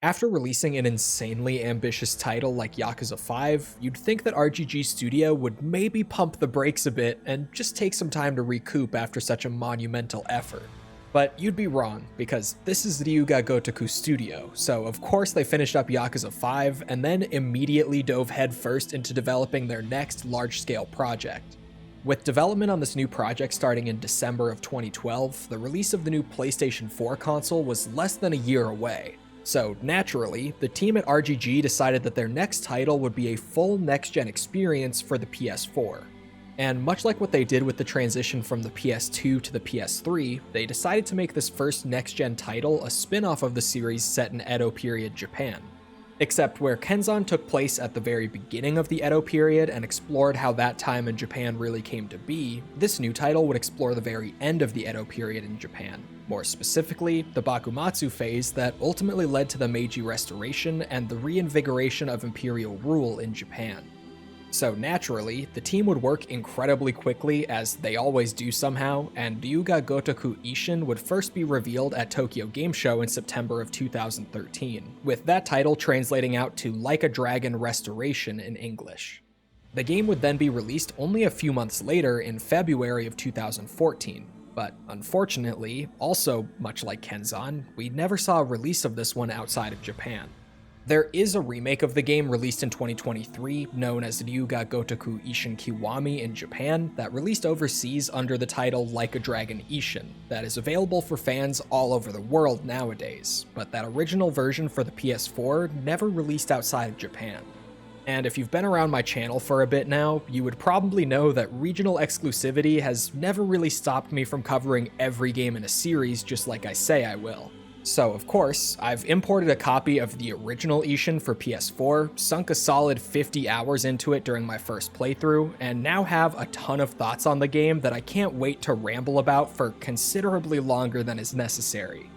After releasing an insanely ambitious title like Yakuza 5, you'd think that RGG Studio would maybe pump the brakes a bit and just take some time to recoup after such a monumental effort. But you'd be wrong, because this is Ryuga Gotoku Studio, so of course they finished up Yakuza 5 and then immediately dove headfirst into developing their next large-scale project. With development on this new project starting in December of 2012, the release of the new PlayStation 4 console was less than a year away. So naturally, the team at RGG decided that their next title would be a full next-gen experience for the PS4. And much like what they did with the transition from the PS2 to the PS3, they decided to make this first next-gen title a spin-off of the series set in Edo Period Japan. Except where Kenzan took place at the very beginning of the Edo period and explored how that time in Japan really came to be, this new title would explore the very end of the Edo period in Japan. More specifically, the Bakumatsu phase that ultimately led to the Meiji Restoration and the reinvigoration of Imperial rule in Japan. So naturally, the team would work incredibly quickly, as they always do somehow, and Ryuga Gotoku Ishin would first be revealed at Tokyo Game Show in September of 2013, with that title translating out to Like a Dragon Restoration in English. The game would then be released only a few months later in February of 2014, but unfortunately, also much like Kenzan, we never saw a release of this one outside of Japan. There is a remake of the game released in 2023, known as Ryuga Gotoku Ishin Kiwami in Japan, that released overseas under the title Like a Dragon Ishin, that is available for fans all over the world nowadays, but that original version for the PS4 never released outside of Japan. And if you've been around my channel for a bit now, you would probably know that regional exclusivity has never really stopped me from covering every game in a series just like I say I will. So of course, I've imported a copy of the original Ishin for PS4, sunk a solid 50 hours into it during my first playthrough, and now have a ton of thoughts on the game that I can't wait to ramble about for considerably longer than is necessary.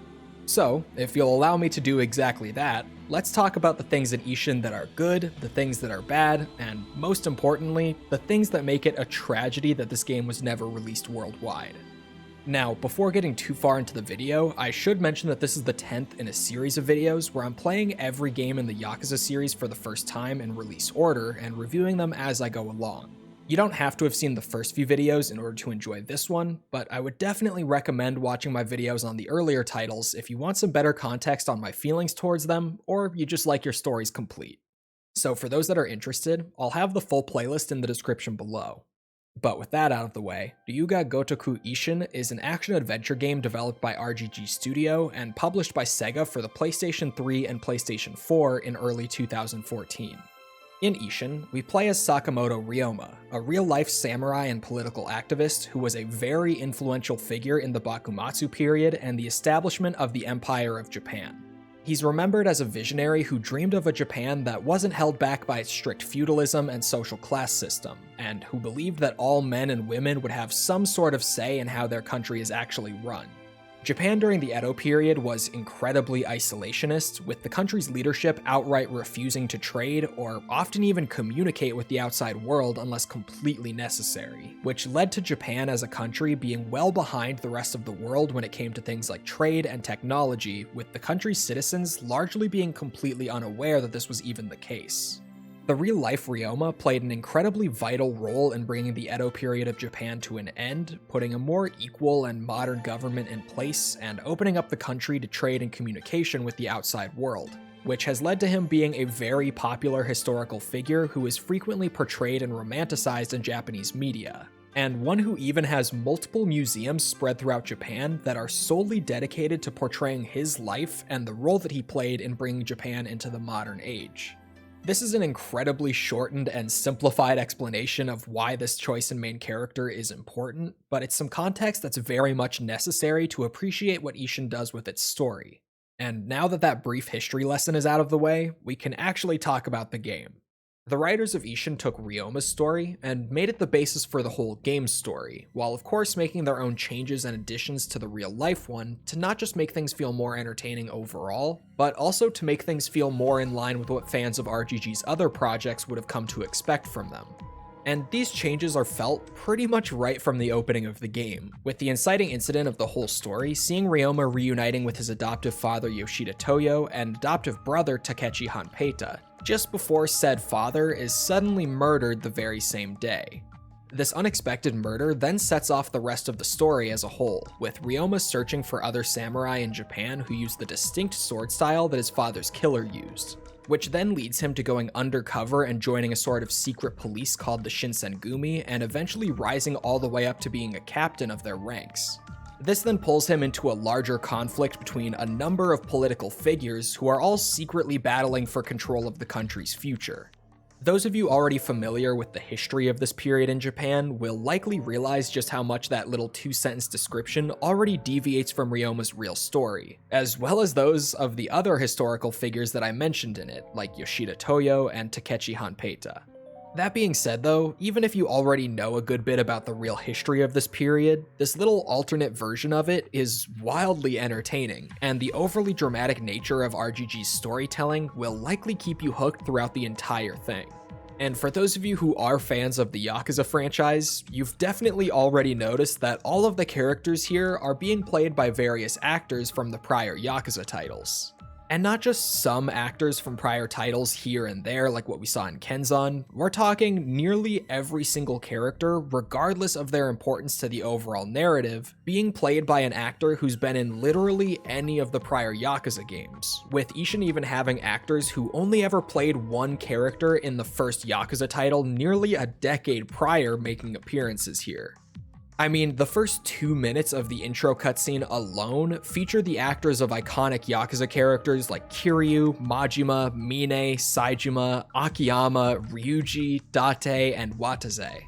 So, if you'll allow me to do exactly that, let's talk about the things in Ishin that are good, the things that are bad, and most importantly, the things that make it a tragedy that this game was never released worldwide. Now, before getting too far into the video, I should mention that this is the 10th in a series of videos where I'm playing every game in the Yakuza series for the first time in release order and reviewing them as I go along. You don't have to have seen the first few videos in order to enjoy this one, but I would definitely recommend watching my videos on the earlier titles if you want some better context on my feelings towards them, or you just like your stories complete. So for those that are interested, I'll have the full playlist in the description below. But with that out of the way, Ryuga Gotoku Ishin is an action-adventure game developed by RGG Studio and published by Sega for the PlayStation 3 and PlayStation 4 in early 2014. In Ishin, we play as Sakamoto Ryoma, a real-life samurai and political activist who was a very influential figure in the Bakumatsu period and the establishment of the Empire of Japan. He's remembered as a visionary who dreamed of a Japan that wasn't held back by its strict feudalism and social class system, and who believed that all men and women would have some sort of say in how their country is actually run. Japan during the Edo period was incredibly isolationist, with the country's leadership outright refusing to trade or often even communicate with the outside world unless completely necessary, which led to Japan as a country being well behind the rest of the world when it came to things like trade and technology, with the country's citizens largely being completely unaware that this was even the case. The real-life Ryoma played an incredibly vital role in bringing the Edo period of Japan to an end, putting a more equal and modern government in place, and opening up the country to trade and communication with the outside world, which has led to him being a very popular historical figure who is frequently portrayed and romanticized in Japanese media, and one who even has multiple museums spread throughout Japan that are solely dedicated to portraying his life and the role that he played in bringing Japan into the modern age. This is an incredibly shortened and simplified explanation of why this choice in main character is important, but it's some context that's very much necessary to appreciate what Ishin does with its story. And now that that brief history lesson is out of the way, we can actually talk about the game. The writers of Ishin took Ryoma's story and made it the basis for the whole game's story, while of course making their own changes and additions to the real-life one to not just make things feel more entertaining overall, but also to make things feel more in line with what fans of RGG's other projects would have come to expect from them. And these changes are felt pretty much right from the opening of the game, with the inciting incident of the whole story seeing Ryoma reuniting with his adoptive father Yoshida Toyo and adoptive brother Takechi Hanpeita, just before said father is suddenly murdered the very same day. This unexpected murder then sets off the rest of the story as a whole, with Ryoma searching for other samurai in Japan who use the distinct sword style that his father's killer used, which then leads him to going undercover and joining a sort of secret police called the Shinsengumi, and eventually rising all the way up to being a captain of their ranks. This then pulls him into a larger conflict between a number of political figures who are all secretly battling for control of the country's future. Those of you already familiar with the history of this period in Japan will likely realize just how much that little two-sentence description already deviates from Ryoma's real story, as well as those of the other historical figures that I mentioned in it, like Yoshida Toyo and Takechi Hanpeita. That being said though, even if you already know a good bit about the real history of this period, this little alternate version of it is wildly entertaining, and the overly dramatic nature of RGG's storytelling will likely keep you hooked throughout the entire thing. And for those of you who are fans of the Yakuza franchise, you've definitely already noticed that all of the characters here are being played by various actors from the prior Yakuza titles. And not just some actors from prior titles here and there like what we saw in Kenzan, we're talking nearly every single character, regardless of their importance to the overall narrative, being played by an actor who's been in literally any of the prior Yakuza games, with Ishin even having actors who only ever played one character in the first Yakuza title nearly a decade prior making appearances here. I mean, the first 2 minutes of the intro cutscene alone feature the actors of iconic Yakuza characters like Kiryu, Majima, Mine, Saejima, Akiyama, Ryuji, Date, and Wataze.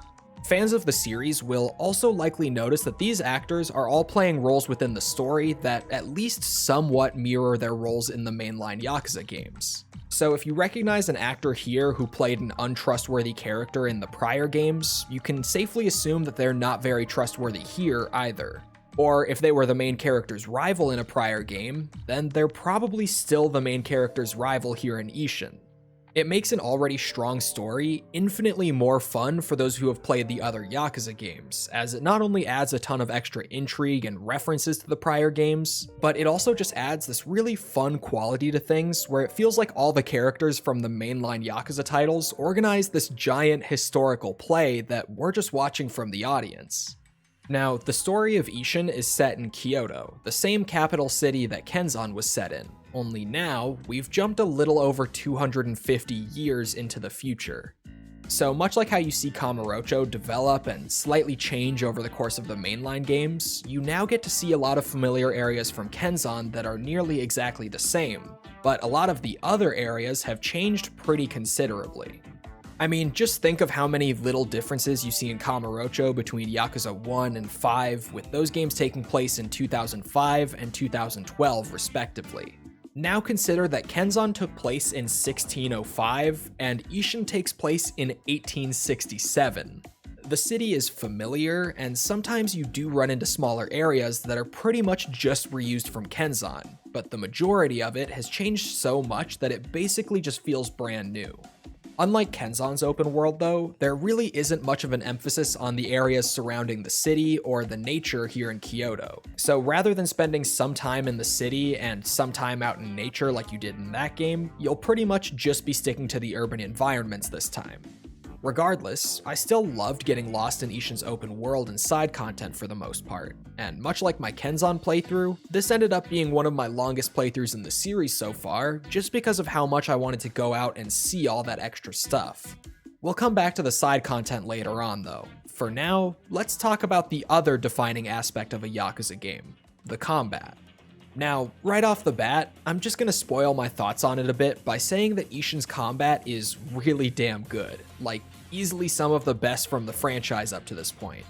Fans of the series will also likely notice that these actors are all playing roles within the story that at least somewhat mirror their roles in the mainline Yakuza games. So if you recognize an actor here who played an untrustworthy character in the prior games, you can safely assume that they're not very trustworthy here either. Or if they were the main character's rival in a prior game, then they're probably still the main character's rival here in Ishin. It makes an already strong story infinitely more fun for those who have played the other Yakuza games, as it not only adds a ton of extra intrigue and references to the prior games, but it also just adds this really fun quality to things where it feels like all the characters from the mainline Yakuza titles organize this giant historical play that we're just watching from the audience. Now, the story of Ishin is set in Kyoto, the same capital city that Kenzan was set in, only now we've jumped a little over 250 years into the future. So much like how you see Kamurocho develop and slightly change over the course of the mainline games, you now get to see a lot of familiar areas from Kenzan that are nearly exactly the same, but a lot of the other areas have changed pretty considerably. I mean, just think of how many little differences you see in Kamurocho between Yakuza 1 and 5, with those games taking place in 2005 and 2012 respectively. Now consider that Kenzan took place in 1605, and Ishin takes place in 1867. The city is familiar, and sometimes you do run into smaller areas that are pretty much just reused from Kenzan, but the majority of it has changed so much that it basically just feels brand new. Unlike Kenzan's open world though, there really isn't much of an emphasis on the areas surrounding the city or the nature here in Kyoto. So rather than spending some time in the city and some time out in nature like you did in that game, you'll pretty much just be sticking to the urban environments this time. Regardless, I still loved getting lost in Ishin's open world and side content for the most part, and much like my Kenzan playthrough, this ended up being one of my longest playthroughs in the series so far, just because of how much I wanted to go out and see all that extra stuff. We'll come back to the side content later on though. For now, let's talk about the other defining aspect of a Yakuza game, the combat. Now, right off the bat, I'm just gonna spoil my thoughts on it a bit by saying that Ishin's combat is really damn good, like easily some of the best from the franchise up to this point.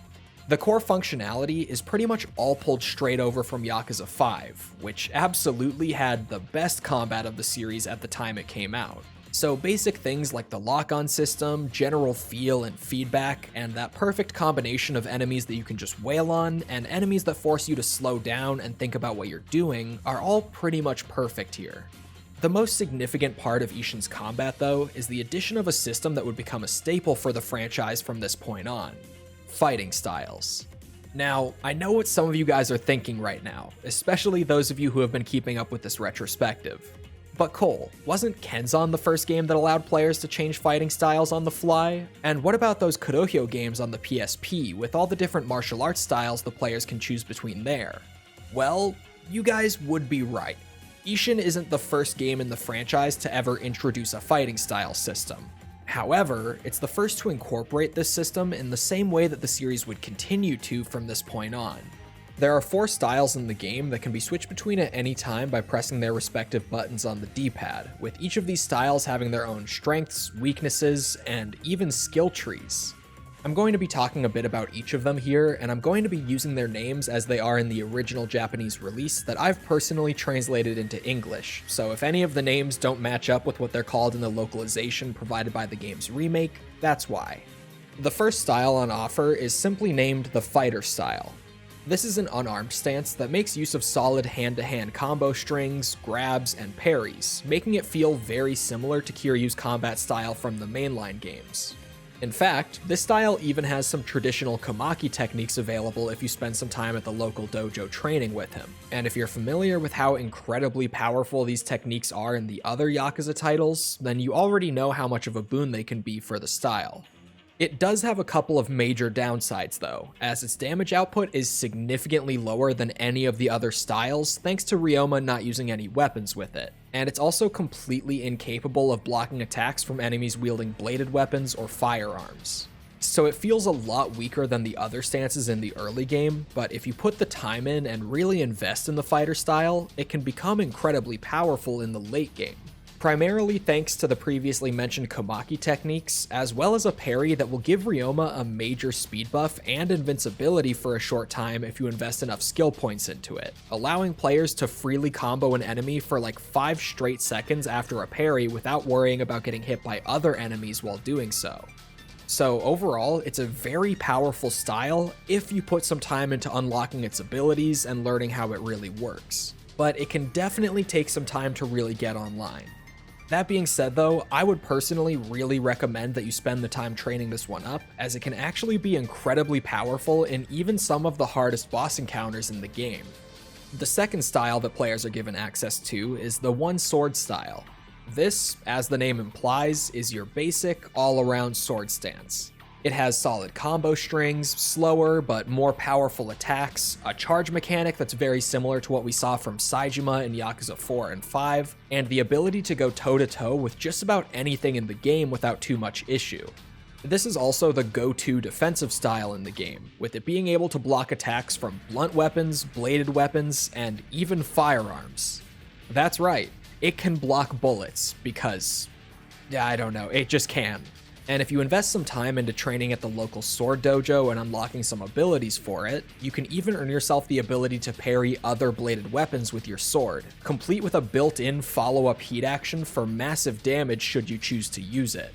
The core functionality is pretty much all pulled straight over from Yakuza 5, which absolutely had the best combat of the series at the time it came out. So basic things like the lock-on system, general feel and feedback, and that perfect combination of enemies that you can just wail on, and enemies that force you to slow down and think about what you're doing, are all pretty much perfect here. The most significant part of Ishin's combat, though, is the addition of a system that would become a staple for the franchise from this point on: fighting styles. Now, I know what some of you guys are thinking right now, especially those of you who have been keeping up with this retrospective. But Cole, wasn't Kenzan the first game that allowed players to change fighting styles on the fly? And what about those Kurohyo games on the PSP with all the different martial arts styles the players can choose between there? Well, you guys would be right. Ishin isn't the first game in the franchise to ever introduce a fighting style system. However, it's the first to incorporate this system in the same way that the series would continue to from this point on. There are 4 styles in the game that can be switched between at any time by pressing their respective buttons on the D-pad, with each of these styles having their own strengths, weaknesses, and even skill trees. I'm going to be talking a bit about each of them here, and I'm going to be using their names as they are in the original Japanese release that I've personally translated into English, so if any of the names don't match up with what they're called in the localization provided by the game's remake, that's why. The first style on offer is simply named the Fighter style. This is an unarmed stance that makes use of solid hand-to-hand combo strings, grabs, and parries, making it feel very similar to Kiryu's combat style from the mainline games. In fact, this style even has some traditional Komaki techniques available if you spend some time at the local dojo training with him. And if you're familiar with how incredibly powerful these techniques are in the other Yakuza titles, then you already know how much of a boon they can be for the style. It does have a couple of major downsides though, as its damage output is significantly lower than any of the other styles thanks to Ryoma not using any weapons with it, and it's also completely incapable of blocking attacks from enemies wielding bladed weapons or firearms. So it feels a lot weaker than the other stances in the early game, but if you put the time in and really invest in the fighter style, it can become incredibly powerful in the late game. Primarily thanks to the previously mentioned Komaki techniques, as well as a parry that will give Ryoma a major speed buff and invincibility for a short time if you invest enough skill points into it, allowing players to freely combo an enemy for like 5 straight seconds after a parry without worrying about getting hit by other enemies while doing so. So overall, it's a very powerful style if you put some time into unlocking its abilities and learning how it really works, but it can definitely take some time to really get online. That being said though, I would personally really recommend that you spend the time training this one up, as it can actually be incredibly powerful in even some of the hardest boss encounters in the game. The second style that players are given access to is the one sword style. This, as the name implies, is your basic, all-around sword stance. It has solid combo strings, slower but more powerful attacks, a charge mechanic that's very similar to what we saw from Saejima in Yakuza 4 and 5, and the ability to go toe-to-toe with just about anything in the game without too much issue. This is also the go-to defensive style in the game, with it being able to block attacks from blunt weapons, bladed weapons, and even firearms. That's right, it can block bullets, because, I don't know, it just can. And if you invest some time into training at the local sword dojo and unlocking some abilities for it, you can even earn yourself the ability to parry other bladed weapons with your sword, complete with a built-in follow-up heat action for massive damage should you choose to use it.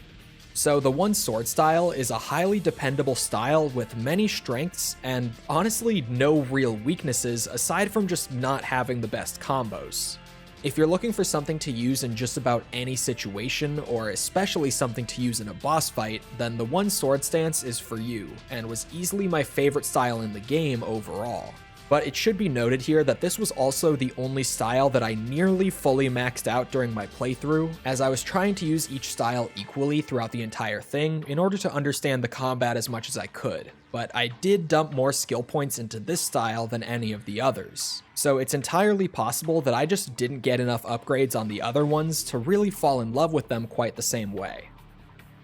So the one sword style is a highly dependable style with many strengths and honestly no real weaknesses aside from just not having the best combos. If you're looking for something to use in just about any situation, or especially something to use in a boss fight, then the one sword stance is for you, and was easily my favorite style in the game overall. But it should be noted here that this was also the only style that I nearly fully maxed out during my playthrough, as I was trying to use each style equally throughout the entire thing in order to understand the combat as much as I could. But I did dump more skill points into this style than any of the others. So it's entirely possible that I just didn't get enough upgrades on the other ones to really fall in love with them quite the same way.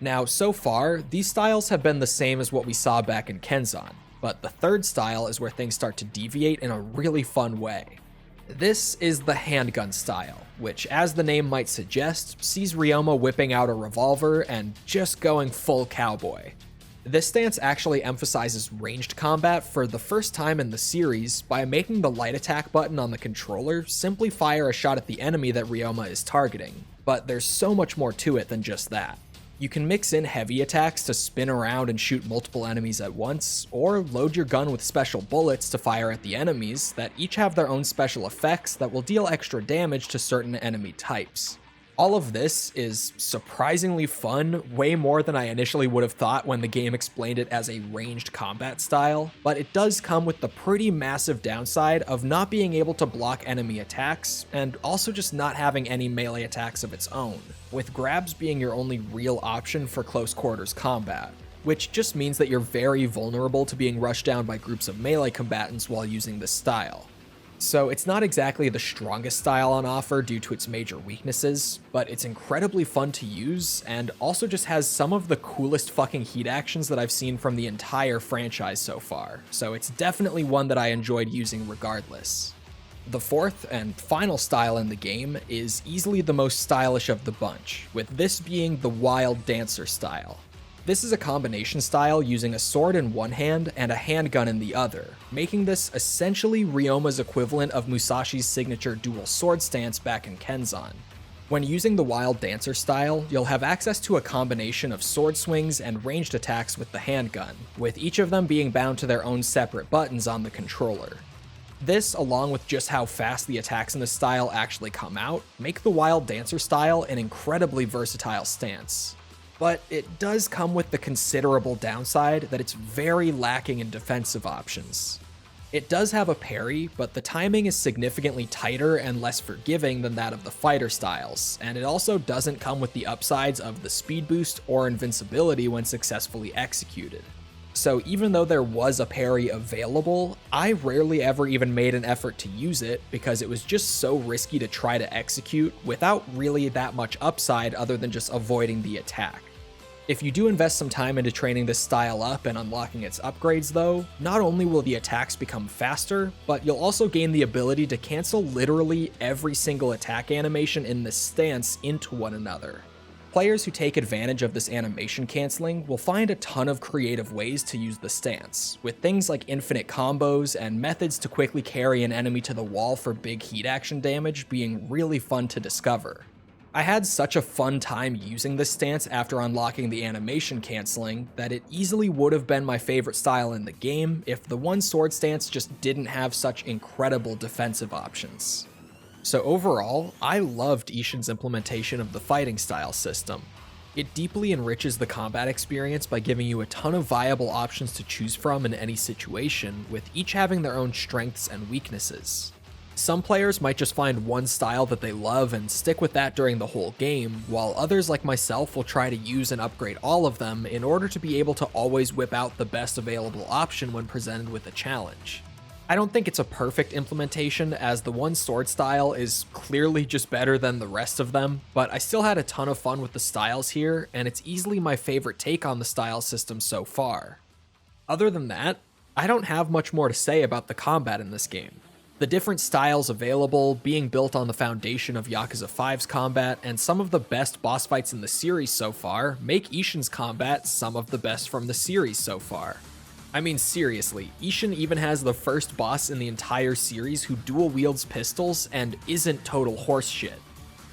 Now, so far, these styles have been the same as what we saw back in Kenzan, but the third style is where things start to deviate in a really fun way. This is the handgun style, which, as the name might suggest, sees Ryoma whipping out a revolver and just going full cowboy. This stance actually emphasizes ranged combat for the first time in the series by making the light attack button on the controller simply fire a shot at the enemy that Ryoma is targeting, but there's so much more to it than just that. You can mix in heavy attacks to spin around and shoot multiple enemies at once, or load your gun with special bullets to fire at the enemies that each have their own special effects that will deal extra damage to certain enemy types. All of this is surprisingly fun, way more than I initially would have thought when the game explained it as a ranged combat style, but it does come with the pretty massive downside of not being able to block enemy attacks, and also just not having any melee attacks of its own, with grabs being your only real option for close quarters combat, which just means that you're very vulnerable to being rushed down by groups of melee combatants while using this style. So it's not exactly the strongest style on offer due to its major weaknesses, but it's incredibly fun to use and also just has some of the coolest fucking heat actions that I've seen from the entire franchise so far, so it's definitely one that I enjoyed using regardless. The fourth and final style in the game is easily the most stylish of the bunch, with this being the Wild Dancer style. This is a combination style using a sword in one hand and a handgun in the other, making this essentially Ryoma's equivalent of Musashi's signature dual sword stance back in Kenzan. When using the Wild Dancer style, you'll have access to a combination of sword swings and ranged attacks with the handgun, with each of them being bound to their own separate buttons on the controller. This, along with just how fast the attacks in this style actually come out, make the Wild Dancer style an incredibly versatile stance. But it does come with the considerable downside that it's very lacking in defensive options. It does have a parry, but the timing is significantly tighter and less forgiving than that of the fighter styles, and it also doesn't come with the upsides of the speed boost or invincibility when successfully executed. So even though there was a parry available, I rarely ever even made an effort to use it because it was just so risky to try to execute without really that much upside other than just avoiding the attack. If you do invest some time into training this style up and unlocking its upgrades though, not only will the attacks become faster, but you'll also gain the ability to cancel literally every single attack animation in this stance into one another. Players who take advantage of this animation canceling will find a ton of creative ways to use the stance, with things like infinite combos and methods to quickly carry an enemy to the wall for big heat action damage being really fun to discover. I had such a fun time using this stance after unlocking the animation canceling that it easily would have been my favorite style in the game if the one sword stance just didn't have such incredible defensive options. So overall, I loved Ishin's implementation of the fighting style system. It deeply enriches the combat experience by giving you a ton of viable options to choose from in any situation, with each having their own strengths and weaknesses. Some players might just find one style that they love and stick with that during the whole game, while others like myself will try to use and upgrade all of them in order to be able to always whip out the best available option when presented with a challenge. I don't think it's a perfect implementation, as the one sword style is clearly just better than the rest of them, but I still had a ton of fun with the styles here, and it's easily my favorite take on the style system so far. Other than that, I don't have much more to say about the combat in this game. The different styles available, being built on the foundation of Yakuza 5's combat, and some of the best boss fights in the series so far, make Ishin's combat some of the best from the series so far. I mean seriously, Ishin even has the first boss in the entire series who dual wields pistols and isn't total horseshit.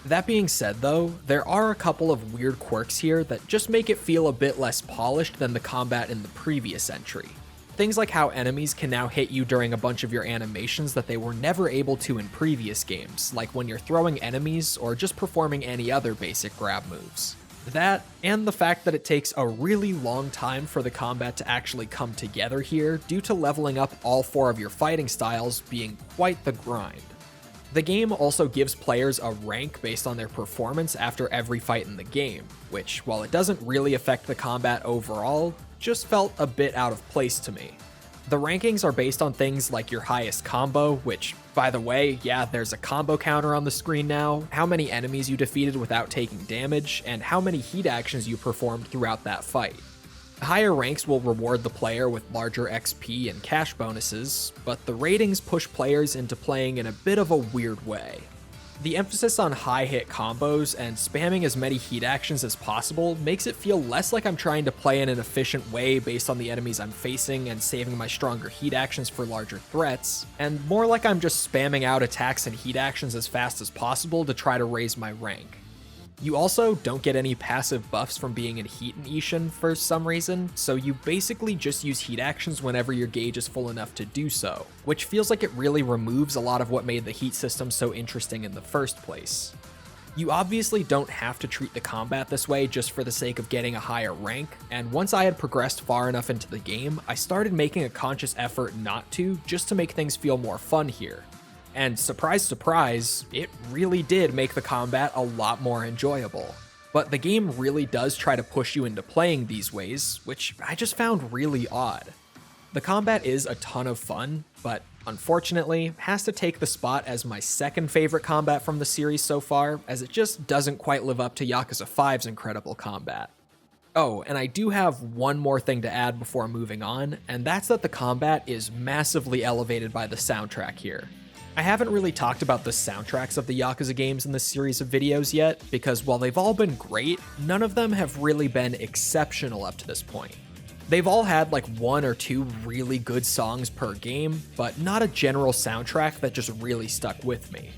That being said though, there are a couple of weird quirks here that just make it feel a bit less polished than the combat in the previous entry. Things like how enemies can now hit you during a bunch of your animations that they were never able to in previous games, like when you're throwing enemies or just performing any other basic grab moves. That, and the fact that it takes a really long time for the combat to actually come together here due to leveling up all 4 of your fighting styles being quite the grind. The game also gives players a rank based on their performance after every fight in the game, which, while it doesn't really affect the combat overall, just felt a bit out of place to me. The rankings are based on things like your highest combo, which, by the way, yeah, there's a combo counter on the screen now, how many enemies you defeated without taking damage, and how many heat actions you performed throughout that fight. Higher ranks will reward the player with larger XP and cash bonuses, but the ratings push players into playing in a bit of a weird way. The emphasis on high hit combos and spamming as many heat actions as possible makes it feel less like I'm trying to play in an efficient way based on the enemies I'm facing and saving my stronger heat actions for larger threats, and more like I'm just spamming out attacks and heat actions as fast as possible to try to raise my rank. You also don't get any passive buffs from being in heat in Ishin for some reason, so you basically just use heat actions whenever your gauge is full enough to do so, which feels like it really removes a lot of what made the heat system so interesting in the first place. You obviously don't have to treat the combat this way just for the sake of getting a higher rank, and once I had progressed far enough into the game, I started making a conscious effort not to, just to make things feel more fun here. And surprise, surprise, it really did make the combat a lot more enjoyable. But the game really does try to push you into playing these ways, which I just found really odd. The combat is a ton of fun, but unfortunately has to take the spot as my second favorite combat from the series so far, as it just doesn't quite live up to Yakuza 5's incredible combat. Oh, and I do have one more thing to add before moving on, and that's that the combat is massively elevated by the soundtrack here. I haven't really talked about the soundtracks of the Yakuza games in this series of videos yet, because while they've all been great, none of them have really been exceptional up to this point. They've all had like one or two really good songs per game, but not a general soundtrack that just really stuck with me.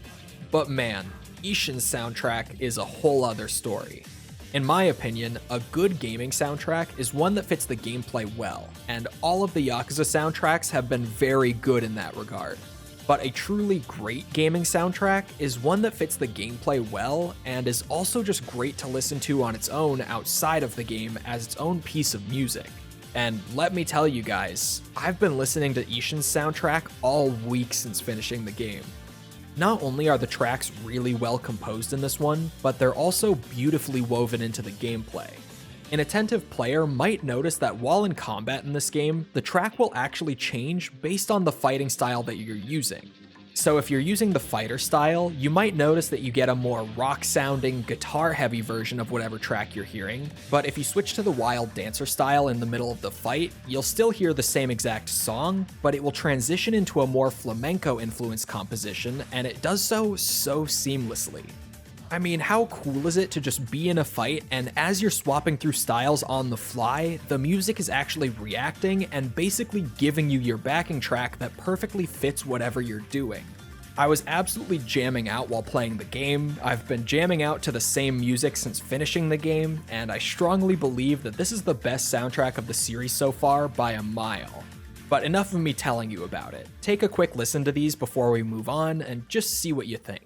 But man, Ishin's soundtrack is a whole other story. In my opinion, a good gaming soundtrack is one that fits the gameplay well, and all of the Yakuza soundtracks have been very good in that regard. But a truly great gaming soundtrack is one that fits the gameplay well and is also just great to listen to on its own outside of the game as its own piece of music. And let me tell you guys, I've been listening to Ishin's soundtrack all week since finishing the game. Not only are the tracks really well composed in this one, but they're also beautifully woven into the gameplay. An attentive player might notice that while in combat in this game, the track will actually change based on the fighting style that you're using. So if you're using the fighter style, you might notice that you get a more rock-sounding, guitar-heavy version of whatever track you're hearing, but if you switch to the wild dancer style in the middle of the fight, you'll still hear the same exact song, but it will transition into a more flamenco-influenced composition, and it does so seamlessly. I mean, how cool is it to just be in a fight, and as you're swapping through styles on the fly, the music is actually reacting and basically giving you your backing track that perfectly fits whatever you're doing. I was absolutely jamming out while playing the game, I've been jamming out to the same music since finishing the game, and I strongly believe that this is the best soundtrack of the series so far by a mile. But enough of me telling you about it. Take a quick listen to these before we move on, and just see what you think.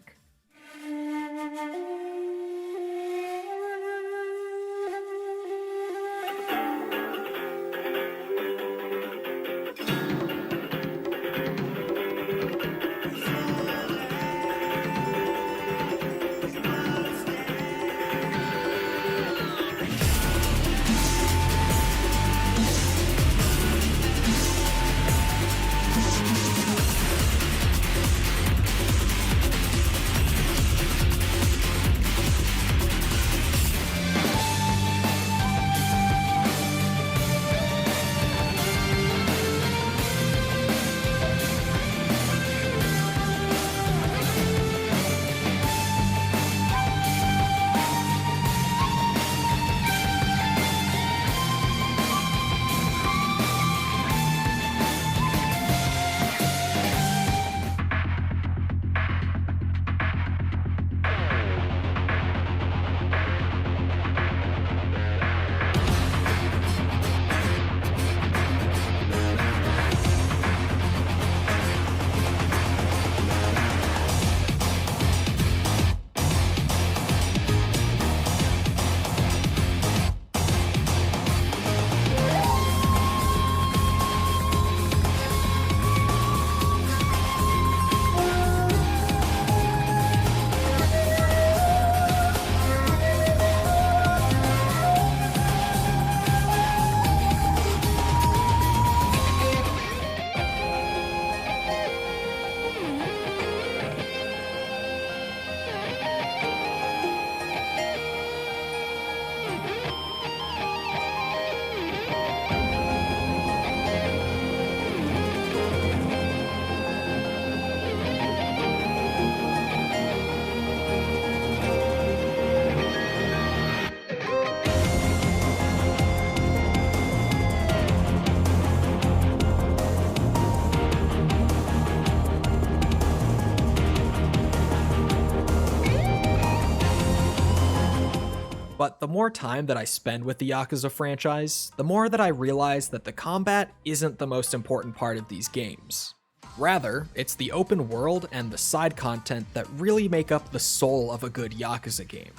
But the more time that I spend with the Yakuza franchise, the more that I realize that the combat isn't the most important part of these games. Rather, it's the open world and the side content that really make up the soul of a good Yakuza game.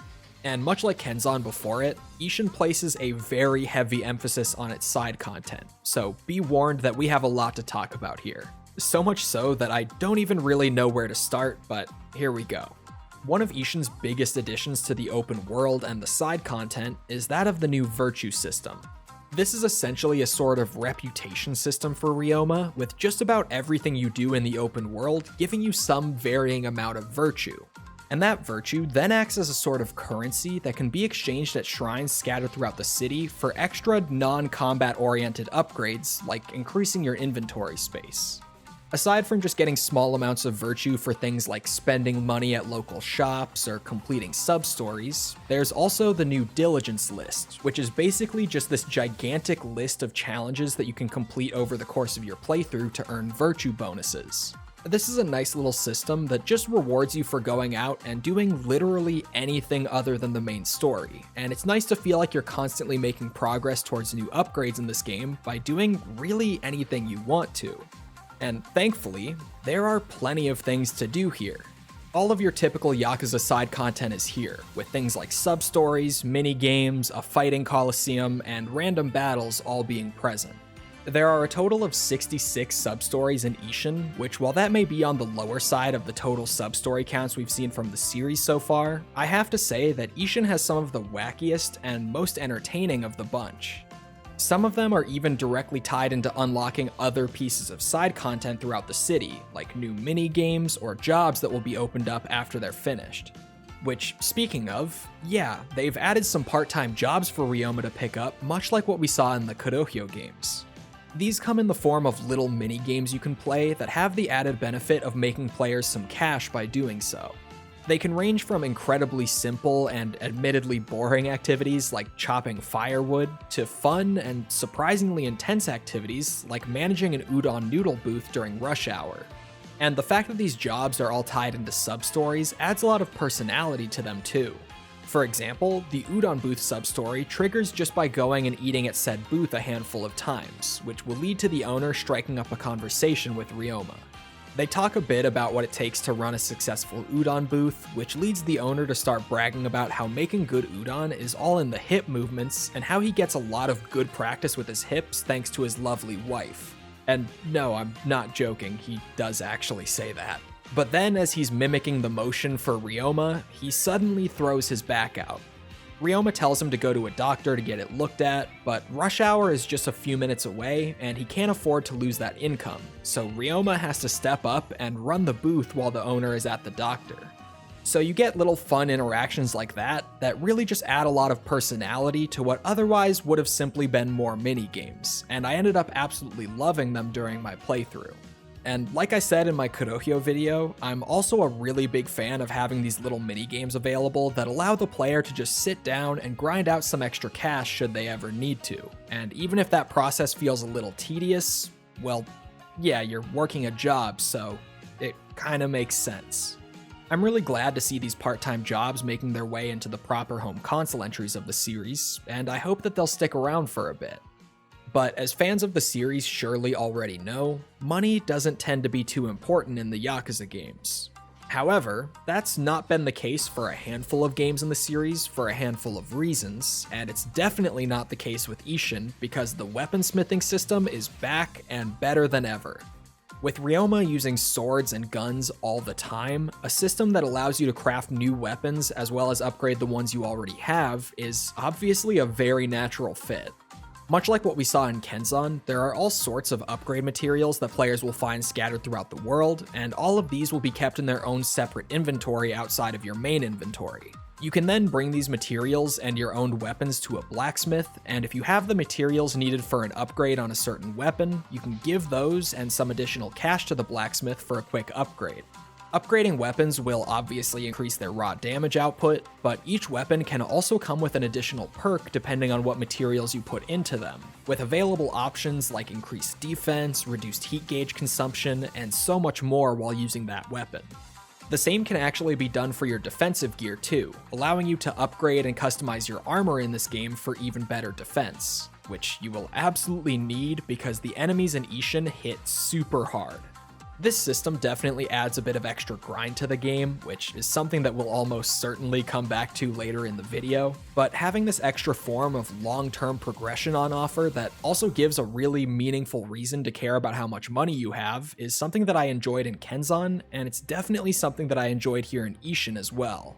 And much like Kenzan before it, Ishin places a very heavy emphasis on its side content, so be warned that we have a lot to talk about here. So much so that I don't even really know where to start, but here we go. One of Ishin's biggest additions to the open world and the side content is that of the new virtue system. This is essentially a sort of reputation system for Ryoma, with just about everything you do in the open world giving you some varying amount of virtue. And that virtue then acts as a sort of currency that can be exchanged at shrines scattered throughout the city for extra non-combat oriented upgrades, like increasing your inventory space. Aside from just getting small amounts of virtue for things like spending money at local shops or completing sub-stories, there's also the new diligence list, which is basically just this gigantic list of challenges that you can complete over the course of your playthrough to earn virtue bonuses. This is a nice little system that just rewards you for going out and doing literally anything other than the main story, and it's nice to feel like you're constantly making progress towards new upgrades in this game by doing really anything you want to. And thankfully, there are plenty of things to do here. All of your typical Yakuza side content is here, with things like sub-stories, mini-games, a fighting coliseum, and random battles all being present. There are a total of 66 sub-stories in Ishin, which while that may be on the lower side of the total sub-story counts we've seen from the series so far, I have to say that Ishin has some of the wackiest and most entertaining of the bunch. Some of them are even directly tied into unlocking other pieces of side content throughout the city, like new mini-games or jobs that will be opened up after they're finished. Which, speaking of, yeah, they've added some part-time jobs for Ryoma to pick up, much like what we saw in the Kurohyo games. These come in the form of little mini-games you can play that have the added benefit of making players some cash by doing so. They can range from incredibly simple and admittedly boring activities like chopping firewood to fun and surprisingly intense activities like managing an udon noodle booth during rush hour. And the fact that these jobs are all tied into sub-stories adds a lot of personality to them too. For example, the udon booth sub-story triggers just by going and eating at said booth a handful of times, which will lead to the owner striking up a conversation with Ryoma. They talk a bit about what it takes to run a successful udon booth, which leads the owner to start bragging about how making good udon is all in the hip movements and how he gets a lot of good practice with his hips thanks to his lovely wife. And no, I'm not joking, he does actually say that. But then as he's mimicking the motion for Ryoma, he suddenly throws his back out. Ryoma tells him to go to a doctor to get it looked at, but rush hour is just a few minutes away and he can't afford to lose that income, so Ryoma has to step up and run the booth while the owner is at the doctor. So you get little fun interactions like that really just add a lot of personality to what otherwise would have simply been more mini-games, and I ended up absolutely loving them during my playthrough. And like I said in my Kurohyo video, I'm also a really big fan of having these little mini-games available that allow the player to just sit down and grind out some extra cash should they ever need to. And even if that process feels a little tedious, well, yeah, you're working a job, so it kinda makes sense. I'm really glad to see these part-time jobs making their way into the proper home console entries of the series, and I hope that they'll stick around for a bit. But as fans of the series surely already know, money doesn't tend to be too important in the Yakuza games. However, that's not been the case for a handful of games in the series for a handful of reasons, and it's definitely not the case with Ishin because the weaponsmithing system is back and better than ever. With Ryoma using swords and guns all the time, a system that allows you to craft new weapons as well as upgrade the ones you already have is obviously a very natural fit. Much like what we saw in Kenzan, there are all sorts of upgrade materials that players will find scattered throughout the world, and all of these will be kept in their own separate inventory outside of your main inventory. You can then bring these materials and your own weapons to a blacksmith, and if you have the materials needed for an upgrade on a certain weapon, you can give those and some additional cash to the blacksmith for a quick upgrade. Upgrading weapons will obviously increase their raw damage output, but each weapon can also come with an additional perk depending on what materials you put into them, with available options like increased defense, reduced heat gauge consumption, and so much more while using that weapon. The same can actually be done for your defensive gear too, allowing you to upgrade and customize your armor in this game for even better defense, which you will absolutely need because the enemies in Ishin hit super hard. This system definitely adds a bit of extra grind to the game, which is something that we'll almost certainly come back to later in the video, but having this extra form of long-term progression on offer that also gives a really meaningful reason to care about how much money you have is something that I enjoyed in Kenzan, and it's definitely something that I enjoyed here in Ishin as well.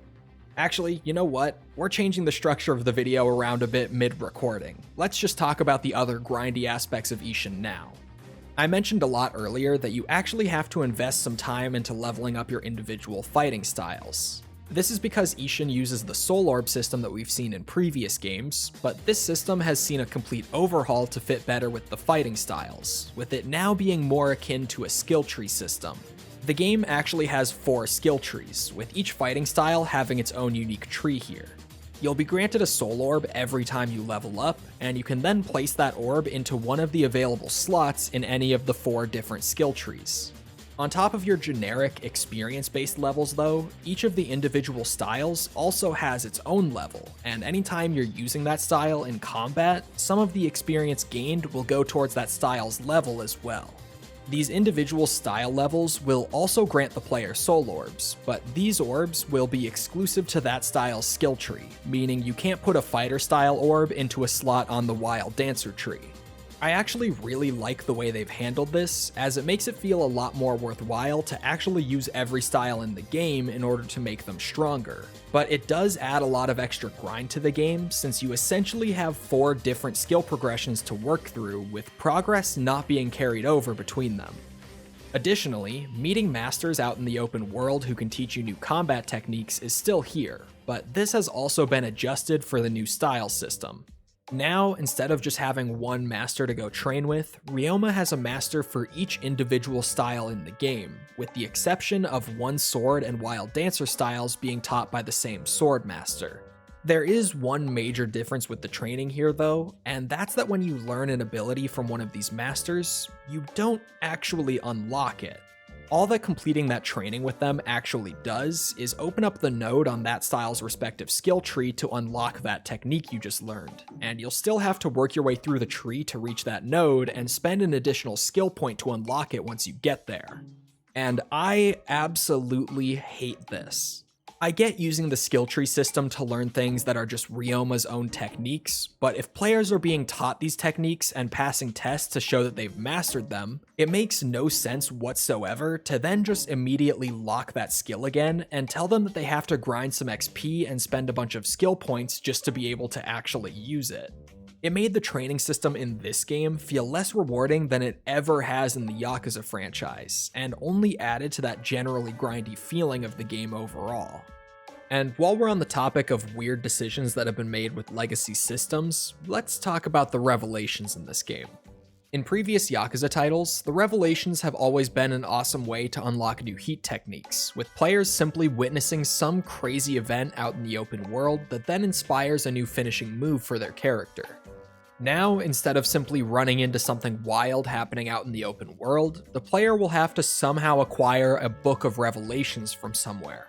Actually, you know what? We're changing the structure of the video around a bit mid-recording. Let's just talk about the other grindy aspects of Ishin now. I mentioned a lot earlier that you actually have to invest some time into leveling up your individual fighting styles. This is because Ishin uses the Soul Orb system that we've seen in previous games, but this system has seen a complete overhaul to fit better with the fighting styles, with it now being more akin to a skill tree system. The game actually has 4 skill trees, with each fighting style having its own unique tree here. You'll be granted a Soul Orb every time you level up, and you can then place that orb into one of the available slots in any of the 4 different skill trees. On top of your generic experience-based levels though, each of the individual styles also has its own level, and anytime you're using that style in combat, some of the experience gained will go towards that style's level as well. These individual style levels will also grant the player soul orbs, but these orbs will be exclusive to that style's skill tree, meaning you can't put a fighter style orb into a slot on the wild dancer tree. I actually really like the way they've handled this, as it makes it feel a lot more worthwhile to actually use every style in the game in order to make them stronger. But it does add a lot of extra grind to the game, since you essentially have 4 different skill progressions to work through, with progress not being carried over between them. Additionally, meeting masters out in the open world who can teach you new combat techniques is still here, but this has also been adjusted for the new style system. Now, instead of just having one master to go train with, Ryoma has a master for each individual style in the game, with the exception of one sword and wild dancer styles being taught by the same sword master. There is one major difference with the training here though, and that's that when you learn an ability from one of these masters, you don't actually unlock it. All that completing that training with them actually does is open up the node on that style's respective skill tree to unlock that technique you just learned, and you'll still have to work your way through the tree to reach that node and spend an additional skill point to unlock it once you get there. And I absolutely hate this. I get using the skill tree system to learn things that are just Ryoma's own techniques, but if players are being taught these techniques and passing tests to show that they've mastered them, it makes no sense whatsoever to then just immediately lock that skill again and tell them that they have to grind some XP and spend a bunch of skill points just to be able to actually use it. It made the training system in this game feel less rewarding than it ever has in the Yakuza franchise, and only added to that generally grindy feeling of the game overall. And while we're on the topic of weird decisions that have been made with legacy systems, let's talk about the revelations in this game. In previous Yakuza titles, the revelations have always been an awesome way to unlock new heat techniques, with players simply witnessing some crazy event out in the open world that then inspires a new finishing move for their character. Now, instead of simply running into something wild happening out in the open world, the player will have to somehow acquire a book of revelations from somewhere.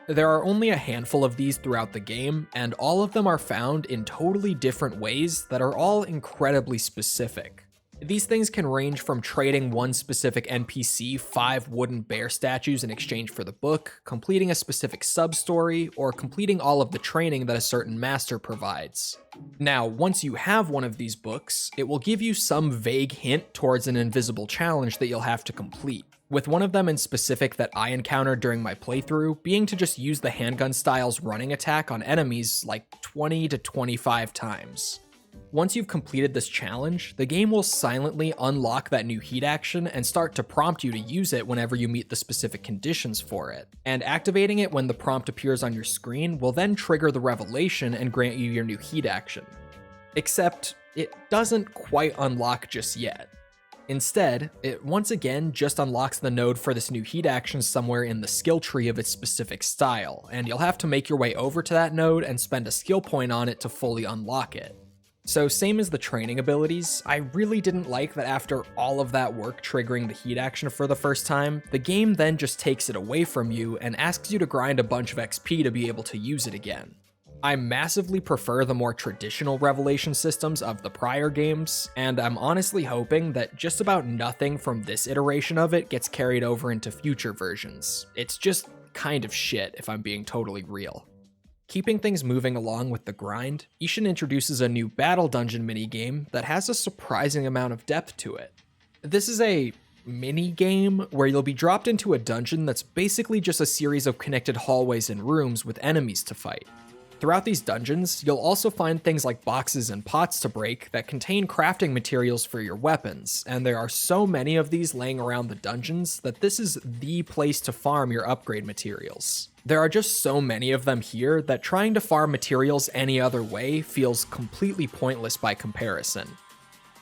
There are only a handful of these throughout the game, and all of them are found in totally different ways that are all incredibly specific. These things can range from trading one specific NPC 5 wooden bear statues in exchange for the book, completing a specific sub-story, or completing all of the training that a certain master provides. Now, once you have one of these books, it will give you some vague hint towards an invisible challenge that you'll have to complete, with one of them in specific that I encountered during my playthrough being to just use the handgun style's running attack on enemies like 20 to 25 times. Once you've completed this challenge, the game will silently unlock that new heat action and start to prompt you to use it whenever you meet the specific conditions for it, and activating it when the prompt appears on your screen will then trigger the revelation and grant you your new heat action. Except, it doesn't quite unlock just yet. Instead, it once again just unlocks the node for this new heat action somewhere in the skill tree of its specific style, and you'll have to make your way over to that node and spend a skill point on it to fully unlock it. So same as the training abilities, I really didn't like that after all of that work triggering the heat action for the first time, the game then just takes it away from you and asks you to grind a bunch of XP to be able to use it again. I massively prefer the more traditional revelation systems of the prior games, and I'm honestly hoping that just about nothing from this iteration of it gets carried over into future versions. It's just kind of shit if I'm being totally real. Keeping things moving along with the grind, Ishin introduces a new battle dungeon minigame that has a surprising amount of depth to it. This is a mini-game where you'll be dropped into a dungeon that's basically just a series of connected hallways and rooms with enemies to fight. Throughout these dungeons, you'll also find things like boxes and pots to break that contain crafting materials for your weapons, and there are so many of these laying around the dungeons that this is the place to farm your upgrade materials. There are just so many of them here that trying to farm materials any other way feels completely pointless by comparison.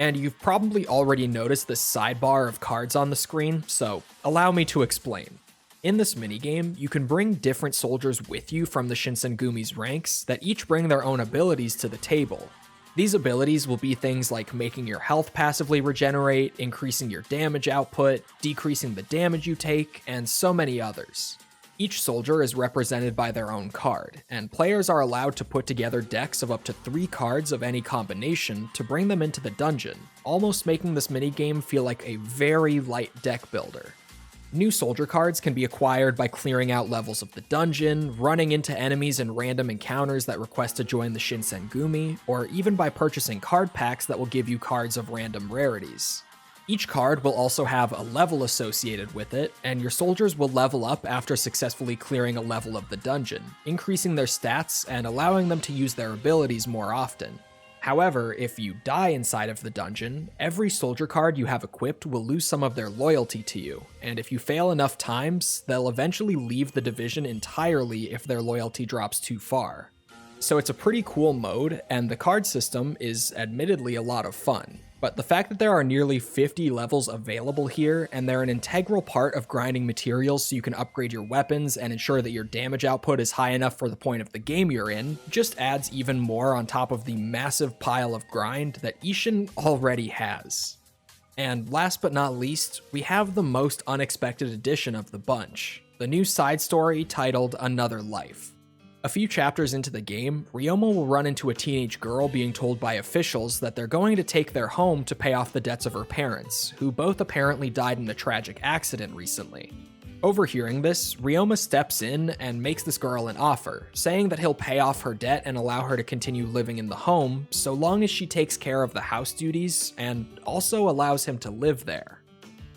And you've probably already noticed this sidebar of cards on the screen, so allow me to explain. In this minigame, you can bring different soldiers with you from the Shinsengumi's ranks that each bring their own abilities to the table. These abilities will be things like making your health passively regenerate, increasing your damage output, decreasing the damage you take, and so many others. Each soldier is represented by their own card, and players are allowed to put together decks of up to 3 cards of any combination to bring them into the dungeon, almost making this minigame feel like a very light deck builder. New soldier cards can be acquired by clearing out levels of the dungeon, running into enemies in random encounters that request to join the Shinsengumi, or even by purchasing card packs that will give you cards of random rarities. Each card will also have a level associated with it, and your soldiers will level up after successfully clearing a level of the dungeon, increasing their stats and allowing them to use their abilities more often. However, if you die inside of the dungeon, every soldier card you have equipped will lose some of their loyalty to you, and if you fail enough times, they'll eventually leave the division entirely if their loyalty drops too far. So it's a pretty cool mode, and the card system is admittedly a lot of fun. But the fact that there are nearly 50 levels available here, and they're an integral part of grinding materials so you can upgrade your weapons and ensure that your damage output is high enough for the point of the game you're in, just adds even more on top of the massive pile of grind that Ishin already has. And last but not least, we have the most unexpected addition of the bunch, the new side story titled Another Life. A few chapters into the game, Ryoma will run into a teenage girl being told by officials that they're going to take their home to pay off the debts of her parents, who both apparently died in a tragic accident recently. Overhearing this, Ryoma steps in and makes this girl an offer, saying that he'll pay off her debt and allow her to continue living in the home so long as she takes care of the house duties and also allows him to live there.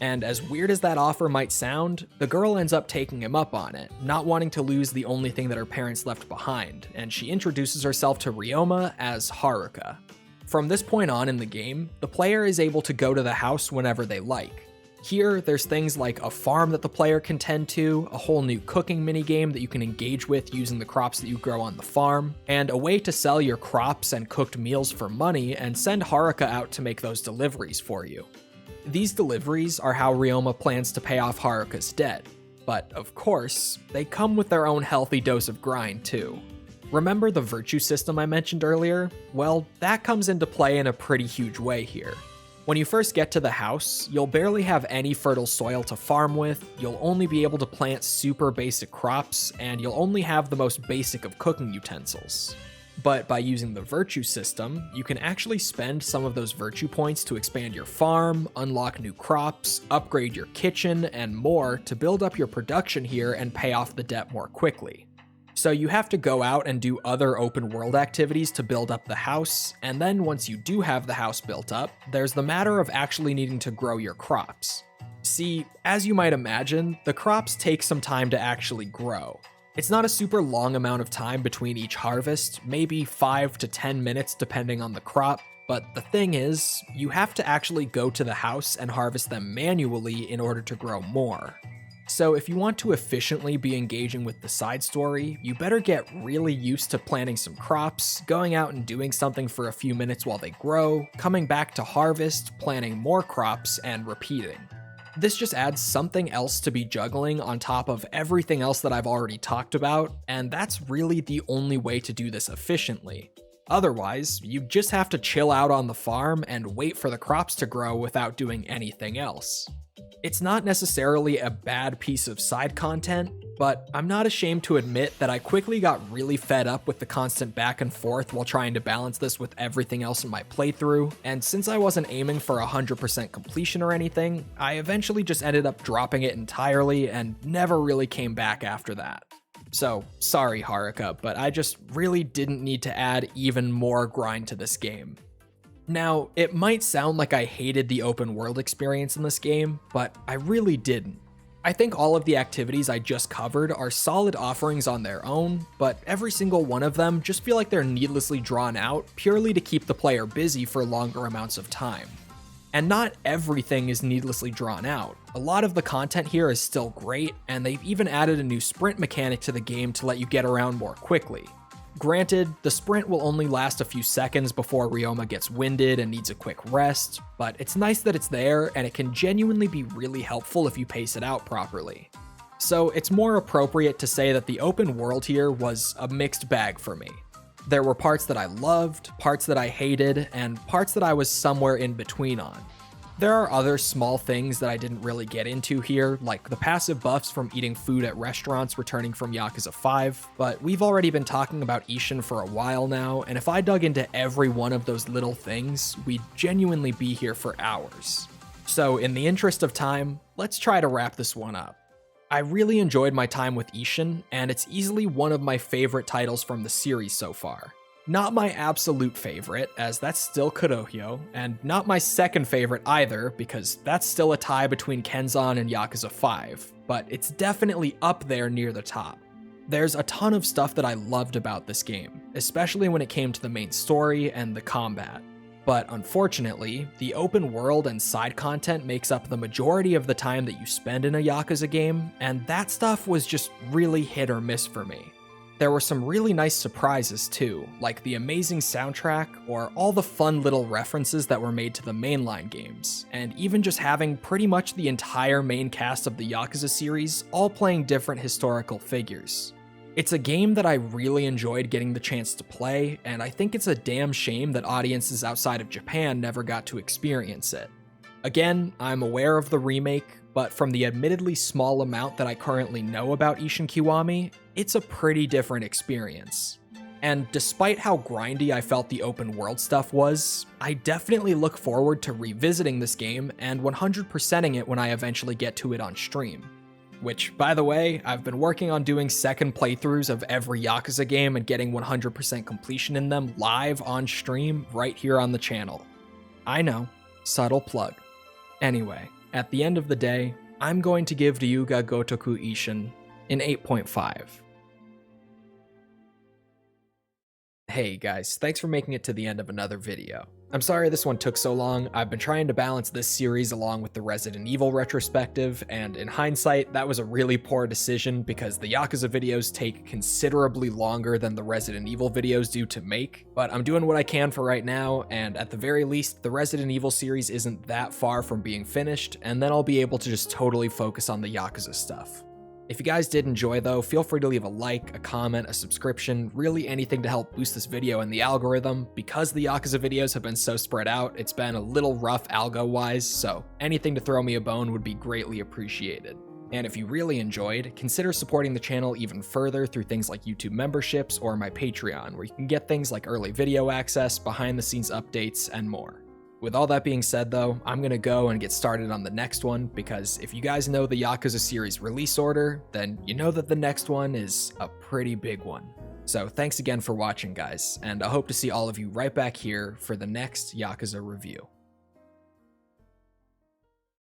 And as weird as that offer might sound, the girl ends up taking him up on it, not wanting to lose the only thing that her parents left behind, and she introduces herself to Ryoma as Haruka. From this point on in the game, the player is able to go to the house whenever they like. Here, there's things like a farm that the player can tend to, a whole new cooking minigame that you can engage with using the crops that you grow on the farm, and a way to sell your crops and cooked meals for money and send Haruka out to make those deliveries for you. These deliveries are how Ryoma plans to pay off Haruka's debt, but of course, they come with their own healthy dose of grind too. Remember the virtue system I mentioned earlier? Well, that comes into play in a pretty huge way here. When you first get to the house, you'll barely have any fertile soil to farm with, you'll only be able to plant super basic crops, and you'll only have the most basic of cooking utensils. But by using the virtue system, you can actually spend some of those virtue points to expand your farm, unlock new crops, upgrade your kitchen, and more to build up your production here and pay off the debt more quickly. So you have to go out and do other open world activities to build up the house, and then once you do have the house built up, there's the matter of actually needing to grow your crops. See, as you might imagine, the crops take some time to actually grow. It's not a super long amount of time between each harvest, maybe 5 to 10 minutes depending on the crop, but the thing is, you have to actually go to the house and harvest them manually in order to grow more. So if you want to efficiently be engaging with the side story, you better get really used to planting some crops, going out and doing something for a few minutes while they grow, coming back to harvest, planting more crops, and repeating. This just adds something else to be juggling on top of everything else that I've already talked about, and that's really the only way to do this efficiently. Otherwise, you just have to chill out on the farm and wait for the crops to grow without doing anything else. It's not necessarily a bad piece of side content, but I'm not ashamed to admit that I quickly got really fed up with the constant back and forth while trying to balance this with everything else in my playthrough, and since I wasn't aiming for 100% completion or anything, I eventually just ended up dropping it entirely and never really came back after that. So, sorry Haruka, but I just really didn't need to add even more grind to this game. Now, it might sound like I hated the open world experience in this game, but I really didn't. I think all of the activities I just covered are solid offerings on their own, but every single one of them just feel like they're needlessly drawn out purely to keep the player busy for longer amounts of time. And not everything is needlessly drawn out. A lot of the content here is still great, and they've even added a new sprint mechanic to the game to let you get around more quickly. Granted, the sprint will only last a few seconds before Ryoma gets winded and needs a quick rest, but it's nice that it's there and it can genuinely be really helpful if you pace it out properly. So it's more appropriate to say that the open world here was a mixed bag for me. There were parts that I loved, parts that I hated, and parts that I was somewhere in between on. There are other small things that I didn't really get into here, like the passive buffs from eating food at restaurants returning from Yakuza 5, but we've already been talking about Ishin for a while now, and if I dug into every one of those little things, we'd genuinely be here for hours. So in the interest of time, let's try to wrap this one up. I really enjoyed my time with Ishin, and it's easily one of my favorite titles from the series so far. Not my absolute favorite, as that's still Kurohyo, and not my second favorite either, because that's still a tie between Kenzan and Yakuza 5, but it's definitely up there near the top. There's a ton of stuff that I loved about this game, especially when it came to the main story and the combat. But unfortunately, the open world and side content makes up the majority of the time that you spend in a Yakuza game, and that stuff was just really hit or miss for me. There were some really nice surprises too, like the amazing soundtrack or all the fun little references that were made to the mainline games, and even just having pretty much the entire main cast of the Yakuza series all playing different historical figures. It's a game that I really enjoyed getting the chance to play, and I think it's a damn shame that audiences outside of Japan never got to experience it. Again, I'm aware of the remake, but from the admittedly small amount that I currently know about Ishin Kiwami, it's a pretty different experience. And despite how grindy I felt the open world stuff was, I definitely look forward to revisiting this game and 100%ing it when I eventually get to it on stream. Which, by the way, I've been working on doing second playthroughs of every Yakuza game and getting 100% completion in them live on stream right here on the channel. I know, subtle plug. Anyway, at the end of the day, I'm going to give Ryuga Gotoku Ishin an 8.5. Hey guys, thanks for making it to the end of another video. I'm sorry this one took so long. I've been trying to balance this series along with the Resident Evil retrospective, and in hindsight, that was a really poor decision because the Yakuza videos take considerably longer than the Resident Evil videos do to make, but I'm doing what I can for right now, and at the very least, the Resident Evil series isn't that far from being finished, and then I'll be able to just totally focus on the Yakuza stuff. If you guys did enjoy though, feel free to leave a like, a comment, a subscription, really anything to help boost this video in the algorithm. Because the Yakuza videos have been so spread out, it's been a little rough algo-wise, so anything to throw me a bone would be greatly appreciated. And if you really enjoyed, consider supporting the channel even further through things like YouTube memberships or my Patreon, where you can get things like early video access, behind-the-scenes updates, and more. With all that being said though, I'm gonna go and get started on the next one, because if you guys know the Yakuza series release order, then you know that the next one is a pretty big one. So thanks again for watching guys, and I hope to see all of you right back here for the next Yakuza review.